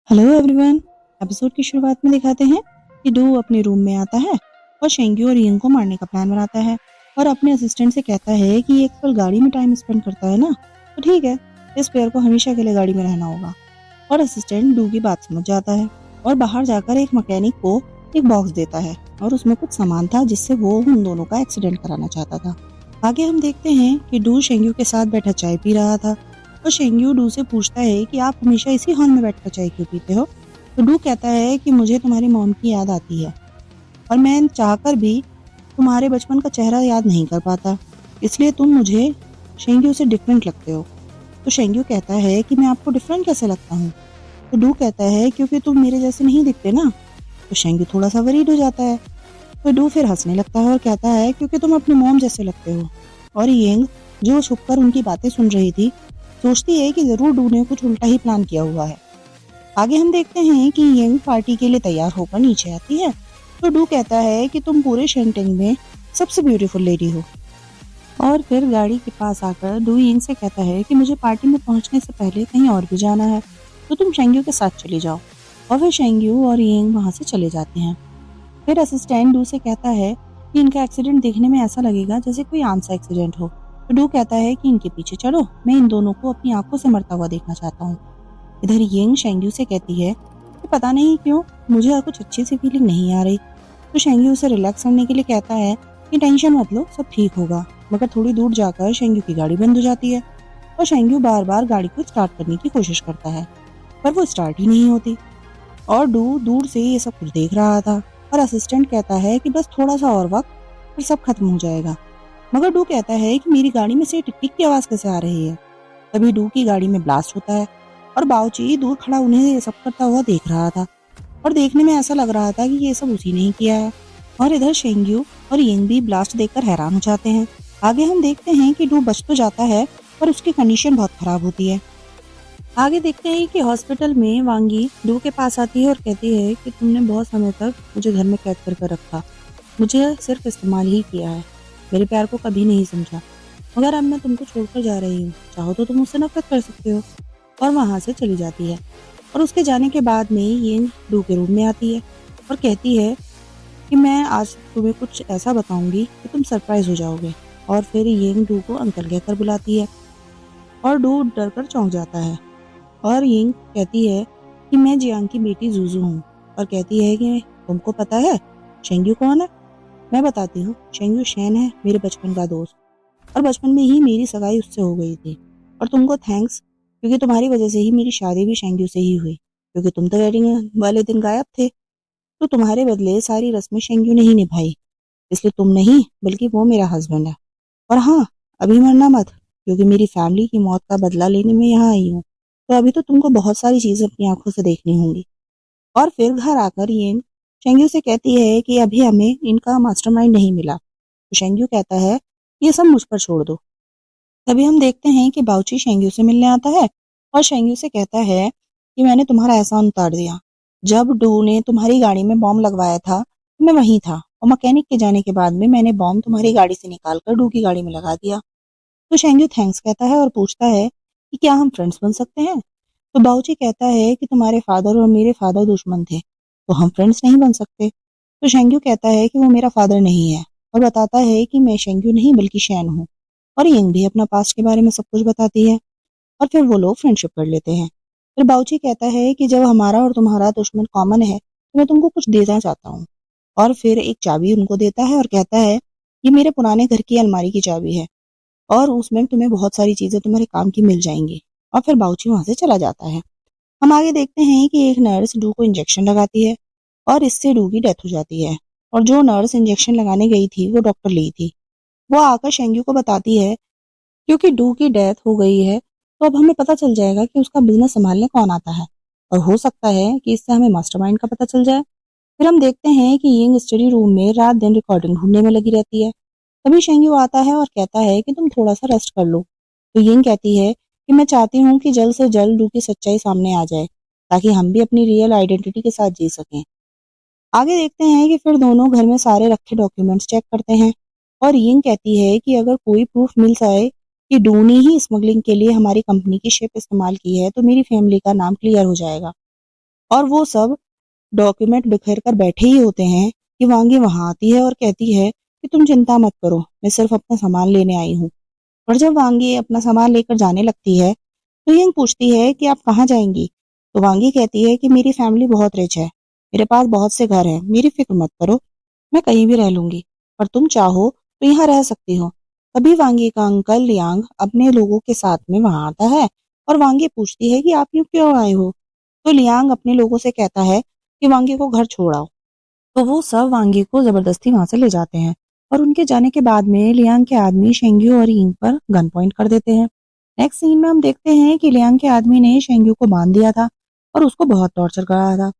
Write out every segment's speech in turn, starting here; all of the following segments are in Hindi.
Hello everyone. एपिसोड की शुरुआत में दिखाते हैं कि डू अपने रूम में आता है और शेंग्यू और यंग को मारने का प्लान बनाता है और अपने असिस्टेंट से कहता है कि एक पल गाड़ी में टाइम स्पेंड करता है ना, तो ठीक है, इस पेयर को हमेशा के लिए गाड़ी में रहना होगा। और असिस्टेंट डू की बात समझ जाता है और बाहर जाकर एक मैकेनिक को एक बॉक्स देता है और उसमें कुछ सामान था जिससे वो उन दोनों का एक्सीडेंट कराना चाहता था। आगे हम देखते हैं कि डू शेंग्यू के साथ बैठा चाय पी रहा था और शेंग्यू डू से पूछता है कि आप हमेशा इसी हॉल में बैठकर चाय क्यों पीते हो। तो डू कहता है कि मुझे तुम्हारी मॉम की याद आती है और मैं चाहकर भी तुम्हारे बचपन का चेहरा याद नहीं कर पाता, इसलिए तुम मुझे शेंग्यू से डिफरेंट लगते हो। तो शेंग्यू कहता है कि मैं आपको डिफरेंट कैसे लगता हूँ। तो डू कहता है क्योंकि तुम मेरे जैसे नहीं दिखते ना। तो शेंग्यू थोड़ा सा वरीड हो जाता है। तो डू फिर हंसने लगता है और कहता है क्योंकि तुम अपनी मॉम जैसे लगते हो। और येंग, जो छुपकर उनकी बातें सुन रही थी, सोचती है कि जरूर डू ने कुछ उल्टा ही प्लान किया हुआ है। आगे हम देखते हैं कि येंग पार्टी के लिए तैयार होकर नीचे आती है। तो डू कहता है कि तुम पूरे शेंटिंग में सबसे ब्यूटीफुल लेडी हो। और फिर गाड़ी के पास आकर डू येंग से कहता है कि मुझे पार्टी में पहुंचने से पहले कहीं और भी जाना है, तो तुम शेंग्यू के साथ चली जाओ। और फिर शेंग्यू और येंग वहां से चले जाते हैं। फिर असिस्टेंट डू से कहता है कि इनका एक्सीडेंट देखने में ऐसा लगेगा जैसे कोई आम सा एक्सीडेंट हो। तो डू कहता है कि इनके पीछे चलो, मैं इन दोनों को अपनी आंखों से मरता हुआ देखना चाहता हूँ। इधर येंग शेंग्यू से कहती है कि पता नहीं क्यों मुझे कुछ अच्छी सी फीलिंग नहीं आ रही। तो शेंग्यू उसे रिलैक्स करने के लिए कहता है कि टेंशन मत लो, सब ठीक होगा। मगर थोड़ी दूर जाकर शेंग्यू की गाड़ी बंद हो जाती है और शेंग्यू बार बार गाड़ी को स्टार्ट करने की कोशिश करता है, पर वो स्टार्ट ही नहीं होती। और डू दूर से ये सब कुछ देख रहा था और असिस्टेंट कहता है कि बस थोड़ा सा और वक्त, फिर सब खत्म हो जाएगा। मगर डू कहता है कि मेरी गाड़ी में से टिक टिक की आवाज कैसे आ रही है। तभी डू की गाड़ी में ब्लास्ट होता है और बाऊची दूर खड़ा उन्हें ये सब करता हुआ देख रहा था और देखने में ऐसा लग रहा था कि ये सब उसी ने ही किया है। और इधर शेंग्यू और येंग भी ब्लास्ट देखकर हैरान हो जाते हैं। आगे हम देखते हैं कि डू बच तो जाता है पर उसकी कंडीशन बहुत खराब होती है। आगे देखते हैं कि हॉस्पिटल में वांगी डू के पास आती है और कहती है कि तुमने बहुत समय तक मुझे घर में कैद कर रखा, मुझे सिर्फ इस्तेमाल ही किया है, मेरे प्यार को कभी नहीं समझा, मगर अब मैं तुमको छोड़कर जा रही हूँ, चाहो तो तुम मुझसे नफरत कर सकते हो। और वहां से चली जाती है। और उसके जाने के बाद में ये डू के रूम में आती है और कहती है कि मैं आज तुम्हें कुछ ऐसा बताऊंगी कि तुम सरप्राइज हो जाओगे। और फिर ये डू को अंकल कहकर बुलाती है और डू डर कर चौंक जाता है। और यिंग कहती है कि मैं जियांग की बेटी जूजू हूँ और कहती है कि तुमको पता है शेंग्यू कौन है। मैं बताती हूँ, शेंग्यू शेन है, मेरे बचपन का दोस्त, और बचपन में ही मेरी सगाई उससे हो गई थी। और तुमको थैंक्स, क्योंकि तुम्हारी वजह से ही मेरी शादी भी शेंग्यू से ही हुई, क्योंकि तुम तो वेडिंग वाले दिन गायब थे, तो तुम्हारे बदले सारी रस्में शेंग्यू ने ही निभाई, इसलिए तुम नहीं बल्कि वो मेरा हस्बैंड है। और हाँ, अभी मरना मत, क्योंकि मेरी फैमिली की मौत का बदला लेने में यहाँ आई हूँ, तो अभी तो तुमको बहुत सारी चीजें अपनी आंखों से देखनी होंगी। और फिर घर आकर येन शेंग्यू से कहती है कि अभी हमें इनका मास्टरमाइंड नहीं मिला। तो शेंग्यू कहता है ये सब मुझ पर छोड़ दो। तभी हम देखते हैं कि बाउची शेंग्यू से मिलने आता है और शेंग्यू से कहता है कि मैंने तुम्हारा एहसान उतार दिया। जब डू ने तुम्हारी गाड़ी में बॉम्ब लगवाया था तो मैं वहीं था, और मैकेनिक के जाने के बाद में मैंने बॉम्ब तुम्हारी गाड़ी से निकाल कर डू की गाड़ी में लगा दिया। तो शेंग्यू थैंक्स कहता है और पूछता है कि क्या हम फ्रेंड्स बन सकते हैं। तो बाऊची कहता है कि तुम्हारे फादर और मेरे फादर दुश्मन थे, तो हम फ्रेंड्स नहीं बन सकते। तो शेंग्यू कहता है कि वो मेरा फादर नहीं है और बताता है कि मैं शेंग्यू नहीं बल्कि शैन हूँ। और यंग भी अपना पास्ट के बारे में सब कुछ बताती है और फिर वो लोग फ्रेंडशिप कर लेते हैं। फिर बाऊची कहता है कि जब हमारा और तुम्हारा दुश्मन कॉमन है तो मैं तुमको कुछ देना चाहता हूँ। और फिर एक चाबी उनको देता है और कहता है ये मेरे पुराने घर की अलमारी की चाबी है और उसमें तुम्हें बहुत सारी चीजें तुम्हारे काम की मिल जाएंगी। और फिर बाऊची वहां से चला जाता है। हम आगे देखते हैं कि एक नर्स डू को इंजेक्शन लगाती है और इससे डू की डेथ हो जाती है। और जो नर्स इंजेक्शन लगाने गई थी वो डॉक्टर ली थी। वो आकर शेंग्यू को बताती है क्योंकि डू की डेथ हो गई है तो अब हमें पता चल जाएगा कि उसका बिजनेस संभालने कौन आता है, और हो सकता है कि इससे हमें मास्टरमाइंड का पता चल जाए। फिर हम देखते हैं कि यंग स्टडी रूम में रात दिन रिकॉर्डिंग ढूंढने में लगी रहती है। तभी शेंग्यू आता है और कहता है कि तुम थोड़ा सा रेस्ट कर लो। तो यिंग कहती है कि मैं चाहती हूँ कि जल्द से जल्द डू की सच्चाई सामने आ जाए ताकि हम भी अपनी रियल आइडेंटिटी के साथ जी सकें। आगे देखते हैं कि फिर दोनों घर में सारे रखे डॉक्यूमेंट्स चेक करते हैं और यिंग कहती है कि अगर कोई प्रूफ मिल जाए कि डू ने ही स्मगलिंग के लिए हमारी कंपनी की शिप इस्तेमाल की है तो मेरी फैमिली का नाम क्लियर हो जाएगा। और वो सब डॉक्यूमेंट बिखेर कर बैठे ही होते हैं कि वांगी वहां आती है और कहती है कि तुम चिंता मत करो, मैं सिर्फ अपना सामान लेने आई हूँ। और जब वांगी अपना सामान लेकर जाने लगती है तो यंग पूछती है कि आप कहाँ जाएंगी। तो वांगी कहती है कि मेरी फैमिली बहुत रिच है, मेरे पास बहुत से घर हैं, मेरी फिक्र मत करो, मैं कहीं भी रह लूंगी, पर तुम चाहो तो यहाँ रह सकती हो। तभी वांगी का अंकल लियांग अपने लोगों के साथ में वहां आता है और वांगी पूछती है कि आप यूं क्यों आए हो। तो लियांग अपने लोगों से कहता है कि वांगी को घर छोड़ आओ। तो वो सब वांगी को जबरदस्ती वहां से ले जाते हैं और उनके जाने के बाद में लियांग के आदमी शेंग्यू और यिंग पर गन पॉइंट कर देते हैं। नेक्स्ट सीन में हम देखते हैं कि लियांग के आदमी ने शेंग्यू को बांध दिया था और उसको बहुत टॉर्चर कर रहा था।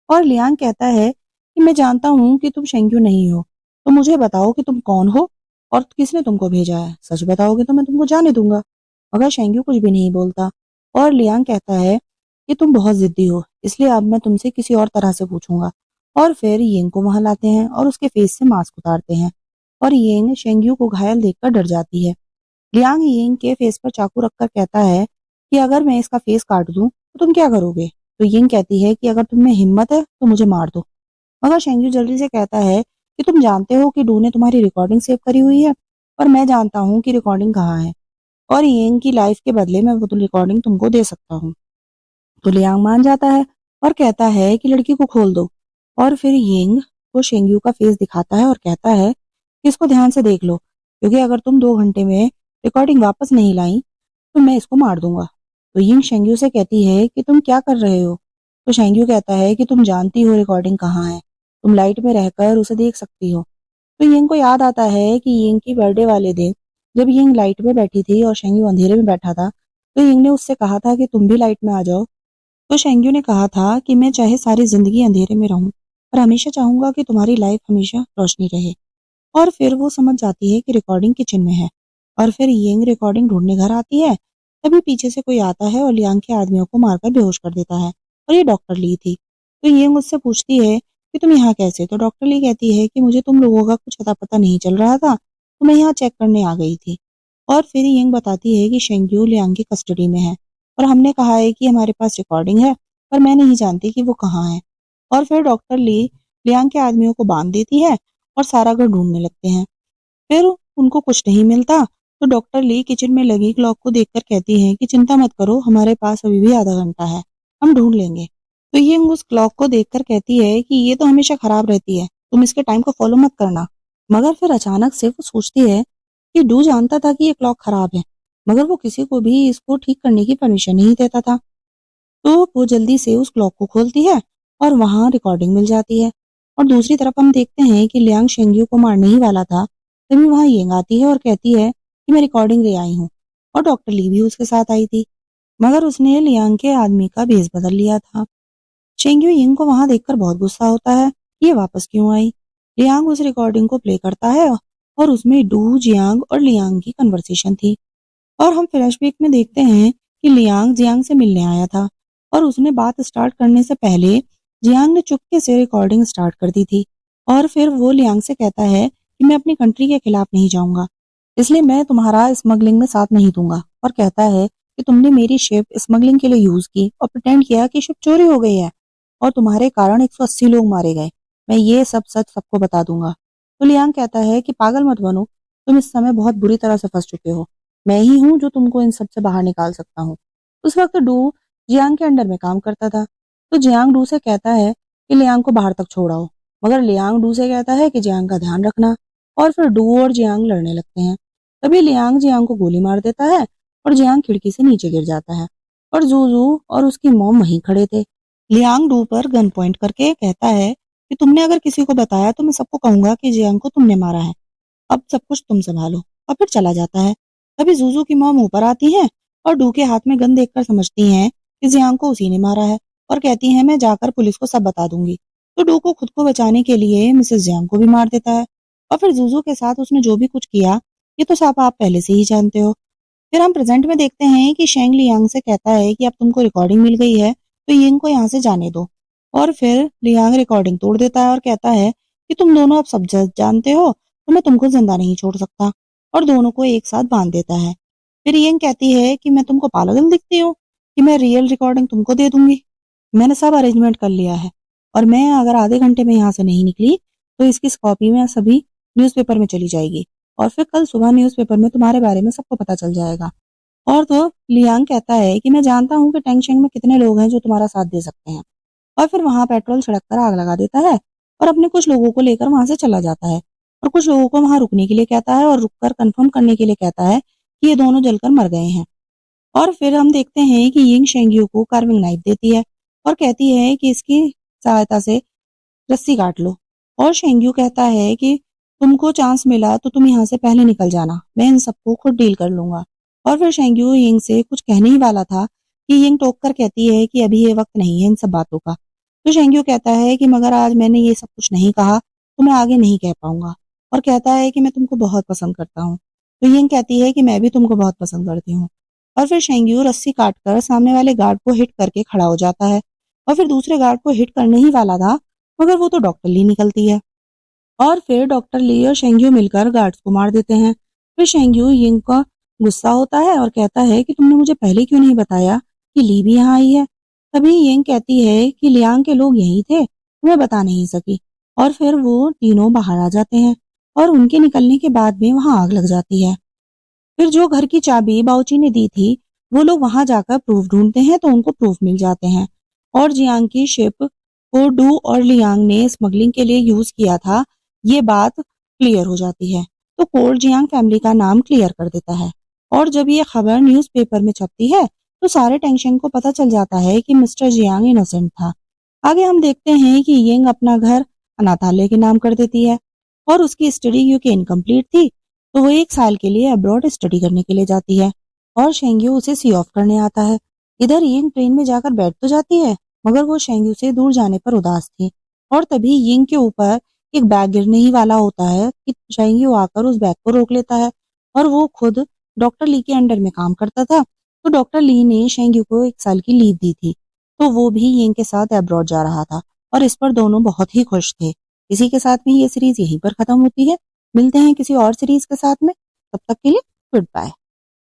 और लियांग कहता है कि मैं जानता हूँ कि तुम शेंग्यू नहीं हो, तो मुझे बताओ कि तुम कौन हो और किसने तुमको भेजा है। सच बताओगे तो मैं तुमको जाने दूंगा। मगर शेंग्यू कुछ भी नहीं बोलता और लियांग कहता है कि तुम बहुत जिद्दी हो, इसलिए अब मैं तुमसे किसी और तरह से पूछूंगा। और फिर यिंग को वहां लाते हैं और उसके फेस से मास्क उतारते हैं और यिंग शेंग्यू को घायल देखकर डर जाती है। लियांग यिंग के फेस पर चाकू रखकर कहता है कि अगर मैं इसका फेस काट दूं तो तुम क्या करोगे। तो यिंग कहती है कि अगर तुम में हिम्मत है तो मुझे मार दो। मगर शेंग्यू जल्दी से कहता है कि तुम जानते हो कि डू ने तुम्हारी रिकॉर्डिंग सेव करी हुई है और मैं जानता हूँ कि रिकॉर्डिंग कहाँ है और यिंग की लाइफ के बदले में वो तो रिकॉर्डिंग तुमको दे सकता हूँ। तो लियांग मान जाता है और कहता है कि लड़की को खोल दो। और फिर यिंग को शेंग्यू का फेस दिखाता है और कहता है कि इसको ध्यान से देख लो, क्योंकि अगर तुम 2 घंटे में रिकॉर्डिंग वापस नहीं लाई तो मैं इसको मार दूंगा। तो यिंग शेंग्यू से कहती है कि तुम क्या कर रहे हो। तो शेंग्यू कहता है कि तुम जानती हो रिकॉर्डिंग कहाँ है, तुम लाइट में रहकर उसे देख सकती हो। तो यिंग को याद आता है कि यिंग की बर्थडे वाले दिन जब यिंग लाइट में बैठी थी और शेंग्यू अंधेरे में बैठा था, तो यिंग ने उससे कहा था कि तुम भी लाइट में आ जाओ। तो शेंग्यू ने कहा था कि मैं चाहे सारी जिंदगी अंधेरे में रहूं, पर हमेशा चाहूंगा कि तुम्हारी लाइफ हमेशा रोशनी रहे। और फिर वो समझ जाती है कि रिकॉर्डिंग किचन में है और फिर यिंग रिकॉर्डिंग ढूंढने घर आती है। तभी पीछे से कोई आता है और लियांग के आदमियों को मारकर बेहोश कर देता है और ये डॉक्टर ली थी। तो यिंग उससे पूछती है कि तुम यहाँ कैसे। तो डॉक्टर ली कहती है कि मुझे तुम लोगों का कुछ अता पता नहीं चल रहा था, तो मैं यहाँ चेक करने आ गई थी। और फिर यिंग बताती है कि शेंग्यू लियांग की कस्टडी में है और हमने कहा है कि हमारे पास रिकॉर्डिंग है, पर मैं नहीं जानती कि वो कहाँ है। और फिर डॉक्टर ली लियांग के आदमियों को बांध देती है और सारा घर ढूंढने लगते हैं। फिर उनको कुछ नहीं मिलता तो डॉक्टर ली किचन में लगी क्लॉक को देखकर कहती है कि चिंता मत करो, हमारे पास अभी भी आधा घंटा है, हम ढूंढ लेंगे। तो ये उस क्लॉक को देखकर कहती है कि ये तो हमेशा खराब रहती है, तुम इसके टाइम को फॉलो मत करना। मगर फिर अचानक से वो सोचती है कि डू जानता था कि ये क्लॉक खराब है, मगर वो किसी को भी इसको ठीक करने की परमिशन नहीं देता था। तो वो जल्दी से उस क्लॉक को खोलती है और वहां रिकॉर्डिंग मिल जाती है। और दूसरी तरफ हम देखते हैं कि लियांग शेंग्यू को मारने ही वाला था, तभी वहां येंग आती है और कहती है कि मैं रिकॉर्डिंग ले आई हूँ। और डॉक्टर ली भी उसके साथ आई थी, मगर उसने लियांग के आदमी का भेस बदल लिया था। शेंग्यू यिंग को वहां देखकर बहुत गुस्सा होता है, ये वापस क्यों आई। लियांग उस रिकॉर्डिंग को प्ले करता है और उसमें डू, जियांग और लियांग की कन्वर्सेशन थी। और हम फ्लैशबैक में देखते हैं कि लियांग जियांग से मिलने आया था और उसने बात स्टार्ट करने से पहले जियांग ने चुपके से रिकॉर्डिंग स्टार्ट कर दी थी। और फिर वो लियांग से कहता है कि मैं अपनी कंट्री के खिलाफ नहीं जाऊंगा, इसलिए मैं तुम्हारा स्मगलिंग में साथ नहीं दूंगा। और कहता है कि तुमने मेरी शिप स्मगलिंग के लिए यूज की और प्रिटेंड किया कि शिप चोरी हो गई है और तुम्हारे कारण 180 लोग मारे गए, मैं ये सब सच सबको बता दूंगा। तो लियांग कहता है कि पागल मत बनो, तुम इस समय बहुत बुरी तरह से फंस चुके हो, मैं ही हूँ जो तुमको इन सब से बाहर निकाल सकता हूँ। उस वक्त डू जियांग के अंडर में काम करता था। तो जियांग डू से कहता है कि लियांग को बाहर तक छोड़ाओ, मगर लियांग डू से कहता है कि जियांग का ध्यान रखना। और फिर डू और जियांग लड़ने लगते हैं। तभी लियांग जियांग को गोली मार देता है और जियांग खिड़की से नीचे गिर जाता है और जूजू और उसकी मॉम वहीं खड़े थे। लियांग डू पर गन पॉइंट करके कहता है कि तुमने अगर किसी को बताया तो मैं सबको कहूंगा कि जियांग को तुमने मारा है, अब सब कुछ तुम संभालो। और फिर चला जाता है। तभी जूजू की मॉम ऊपर आती है और डू के हाथ में गन देखकर समझती हैं कि जियांग को उसी ने मारा है और कहती हैं मैं जाकर पुलिस को सब बता दूंगी। तो डू को खुद को बचाने के लिए मिसेस जियांग को भी मार देता है। और फिर जूजू के साथ उसने जो भी कुछ किया ये तो सब आप पहले से ही जानते हो। फिर हम प्रेजेंट में देखते हैं कि शेंग लियांग से कहता है कि अब तुमको रिकॉर्डिंग मिल गई है तो यिंग को यहाँ से जाने दो। और फिर लियांग रिकॉर्डिंग तोड़ देता है और कहता है कि तुम दोनों अब सब जानते हो, तो मैं तुमको जिंदा नहीं छोड़ सकता। और दोनों को एक साथ बांध देता है। फिर यिंग कहती है कि मैं तुमको पागल दिखती हूँ कि मैं रियल रिकॉर्डिंग तुमको दे दूंगी। मैंने सब अरेंजमेंट कर लिया है और मैं अगर आधे घंटे में यहाँ से नहीं निकली तो इसकी कॉपी में सभी न्यूज़पेपर में चली जाएगी और फिर कल सुबह न्यूज़पेपर में तुम्हारे बारे में सबको पता चल जाएगा। और तो लियांग कहता है कि मैं जानता हूँ कि टैंगशेंग में कितने लोग हैं जो तुम्हारा साथ दे सकते हैं। और फिर वहां पेट्रोल छिड़क कर आग लगा देता है और अपने कुछ लोगों को लेकर वहां से चला जाता है और कुछ लोगों को वहां रुकने के लिए कहता है और रुककर कंफर्म करने के लिए कहता है कि ये दोनों जलकर मर गए हैं। और फिर हम देखते हैं कि यिंग शेंग्यू को कार्विंग नाइफ देती है और कहती है कि इसकी सहायता से रस्सी काट लो। और शेंग्यू कहता है कि तुमको चांस मिला तो तुम यहाँ से पहले निकल जाना, मैं इन सबको खुद डील कर लूंगा। और फिर शेंग्यू यिंग से कुछ कहने ही वाला था कि यिंग टोक कर कहती है कि अभी ये वक्त नहीं है इन सब बातों का। तो शेंग्यू कहता है कि मगर आज मैंने ये सब कुछ नहीं कहा तो मैं आगे नहीं कह पाऊंगा। और कहता है कि मैं तुमको बहुत पसंद करता हूँ। तो यिंग कहती है कि मैं भी तुमको बहुत पसंद करती हूँ। और फिर शेंग्यू रस्सी काटकर सामने वाले गार्ड को हिट करके खड़ा हो जाता है और फिर दूसरे गार्ड को हिट करने ही वाला था मगर वो तो डॉक्टर ली निकलती है। और फिर डॉक्टर ली और शेंग्यू मिलकर गार्ड्स को मार देते हैं। फिर शेंग्यू यिंग का गुस्सा होता है और कहता है कि तुमने मुझे पहले क्यों नहीं बताया कि ली भी यहाँ आई है। तभी यिंग कहती है कि लियांग के लोग यहीं थे, तुम्हें बता नहीं सकी। और फिर वो तीनों बाहर आ जाते हैं और उनके निकलने के बाद में वहां आग लग जाती है। फिर जो घर की चाबी बाऊची ने दी थी वो लोग वहां जाकर प्रूफ ढूंढते हैं तो उनको प्रूफ मिल जाते हैं। और जियांग की शिप को डू और लियांग ने स्मगलिंग के लिए यूज किया था ये बात क्लियर हो जाती है। तो कोर्ट जियांग फैमिली का नाम क्लियर कर देता है। और जब ये खबर न्यूज़पेपर में छपती है तो सारे टेंशन को पता चल जाता है कि मिस्टर जियांग इनोसेंट था। आगे हम देखते हैं कि यिंग अपना घर अनाथालय के नाम कर देती है और उसकी स्टडी क्योंकि इनकम्प्लीट थी तो वो 1 साल के लिए अब्रॉड स्टडी करने के लिए जाती है और शेंग्यू उसे सी ऑफ करने आता है। इधर यिंग ट्रेन में जाकर बैठ तो जाती है मगर वो शेंग्यू से दूर जाने पर उदास थी। और तभी यिंग के ऊपर एक बैग गिरने ही वाला होता है कि शेंग्यू आकर उस बैग को रोक लेता है। और वो खुद डॉक्टर ली के अंडर में काम करता था तो डॉक्टर ली ने शेंग्यू को 1 साल की लीव दी थी तो वो भी यिंग के साथ अब्रॉड जा रहा था और इस पर दोनों बहुत ही खुश थे। इसी के साथ में ये सीरीज यहीं पर खत्म होती है। मिलते हैं किसी और सीरीज के साथ में, तब तक के लिए गुड बाय।